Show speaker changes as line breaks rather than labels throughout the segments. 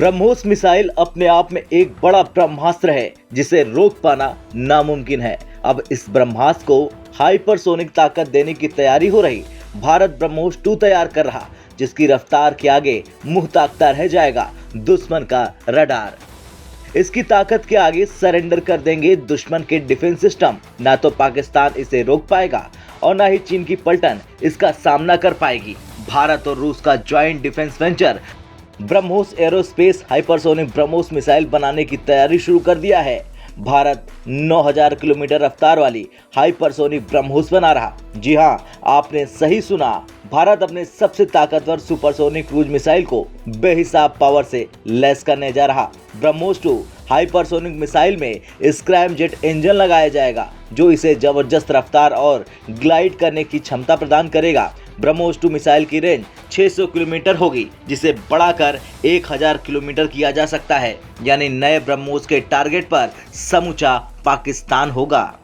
BrahMos missile अपने आप में एक बड़ा ब्रह्मास्त्र है जिसे रोक पाना नामुमकिन है। अब इस ब्रह्मास्त्र को हाइपरसोनिक ताकत देने की तैयारी हो रही। भारत ब्रह्मोस 2 तैयार कर रहा, जिसकी रफ्तार के आगे मुंह ताकता रह जाएगा दुश्मन का रडार। इसकी ताकत के आगे सरेंडर कर देंगे दुश्मन के डिफेंस सिस्टम। ना तो पाकिस्तान इसे रोक पाएगा और ना ही चीन की पलटन इसका सामना कर पाएगी। भारत और रूस का joint defence venture BrahMos aerospace hypersonic BrahMos missile बनाने की तैयारी शुरू कर दिया है। भारत 9000 किलोमीटर रफ्तार वाली हाइपरसोनिक ब्रह्मोस बना रहा। जी हां, आपने सही सुना। भारत अपने सबसे ताकतवर सुपरसोनिक क्रूज मिसाइल को बेहिसाब पावर से लैस करने जा रहा। ब्रह्मोस 2 हाइपरसोनिक मिसाइल में स्क्रैम जेट इंजन लगाया जाएगा, जो इसे जबरदस्त रफ्तार और ग्लाइड करने की क्षमता प्रदान करेगा। ब्रह्मोस 2 मिसाइल की रेंज 600 किलोमीटर होगी, जिसे बढ़ाकर 1000 किलोमीटर किया जा सकता है। यानी नए ब्रह्मोस के टारगेट पर समूचा पाकिस्तान होगा।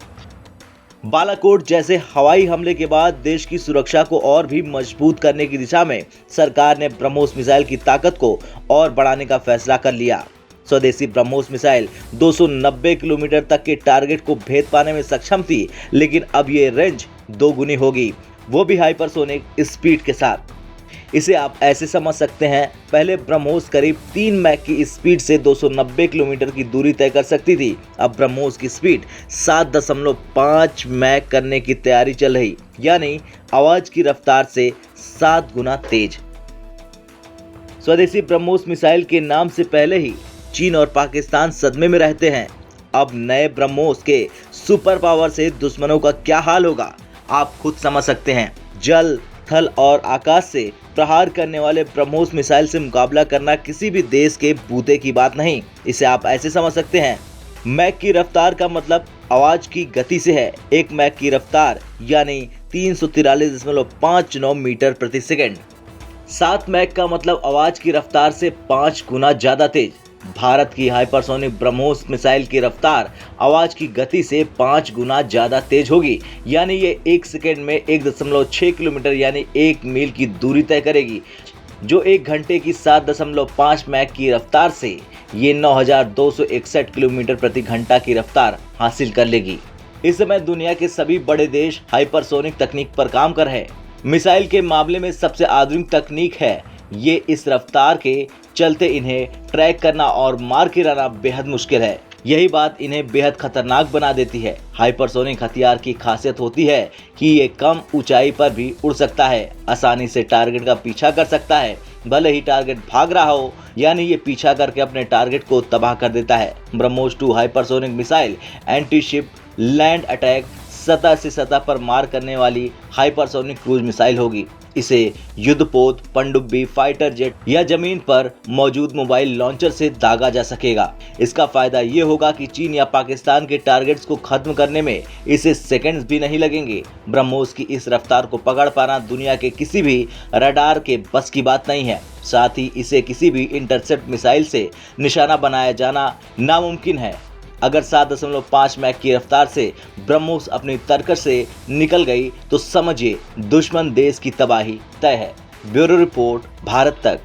बालाकोट जैसे हवाई हमले के बाद देश की सुरक्षा को और भी मजबूत करने की दिशा में सरकार ने ब्रह्मोस मिसाइल की ताकत को और बढ़ाने का फैसला कर लिया। स्वदेशी ब्रह्मोस मिसाइल 290 किलोमीटर तक के टारगेट को भेद पाने में सक्षम थी, लेकिन अब ये रेंज 2 गुनी होगी, वो भी हाइपरसोनिक स्पीड के साथ। इसे आप ऐसे समझ सकते हैं, पहले ब्रह्मोस करीब 3 मैक की स्पीड से 290 किलोमीटर की दूरी तय कर सकती थी। अब ब्रह्मोस की स्पीड 7.5 मैक करने की तैयारी चल रही, यानी आवाज की रफ्तार से 7 गुना तेज। स्वदेशी ब्रह्मोस मिसाइल के नाम से पहले ही चीन और पाकिस्तान सदमे में रहते हैं। अब नए ब्रह्मोस के सुपर पावर से दुश्मनों का क्या हाल होगा, आप खुद समझ सकते हैं। जल, थल और आकाश से प्रहार करने वाले ब्रह्मोस मिसाइल से मुकाबला करना किसी भी देश के बूते की बात नहीं। इसे आप ऐसे समझ सकते हैं, मैक की रफ्तार का मतलब आवाज की गति से है। 1 मैक की रफ्तार यानी 343.59 मीटर प्रति सेकंड। 7 मैक का मतलब आवाज की रफ्तार से 5 गुना ज्यादा तेज। भारत की हाइपरसोनिक ब्रह्मोस मिसाइल की रफ्तार आवाज की गति से 5 गुना ज्यादा तेज होगी, यानी ये 1 सेकेंड में 1.6 किलोमीटर यानी 1 मील की दूरी तय करेगी, जो 1 घंटे की 7.5 मैक की रफ्तार से ये 9261 किलोमीटर प्रति घंटा की रफ्तार हासिल कर लेगी। इस समय दुनिया के सभी बड़े देश हाइपरसोनिक तकनीक पर काम कर रहे हैं। मिसाइल के मामले में सबसे आधुनिक तकनीक है ये। इस रफ्तार के चलते इन्हें ट्रैक करना और मार गिराना बेहद मुश्किल है। यही बात इन्हें बेहद खतरनाक बना देती है। हाइपरसोनिक हथियार की खासियत होती है कि ये कम ऊंचाई पर भी उड़ सकता है, आसानी से टारगेट का पीछा कर सकता है, भले ही टारगेट भाग रहा हो, यानी ये पीछा करके अपने टारगेट को तबाह कर देता है। BrahMos 2 hypersonic missile anti ship land attack, सतह से सतह पर मार करने वाली हाइपरसोनिक क्रूज मिसाइल होगी। इसे युद्धपोत, पनडुब्बी, फाइटर जेट या जमीन पर मौजूद मोबाइल लॉन्चर से दागा जा सकेगा। इसका फायदा ये होगा कि चीन या पाकिस्तान के टारगेट्स को खत्म करने में इसे सेकंड्स भी नहीं लगेंगे। ब्रह्मोस की इस रफ्तार को पकड़ पाना दुनिया के किसी भी रडार के बस की बात नहीं है। साथ ही इसे किसी भी इंटरसेप्ट मिसाइल से निशाना बनाया जाना नामुमकिन है। अगर 7.5 मैक की रफ्तार से ब्रह्मोस अपनी तरकश से निकल गई तो समझिए दुश्मन देश की तबाही तय है। ब्यूरो रिपोर्ट, भारत तक।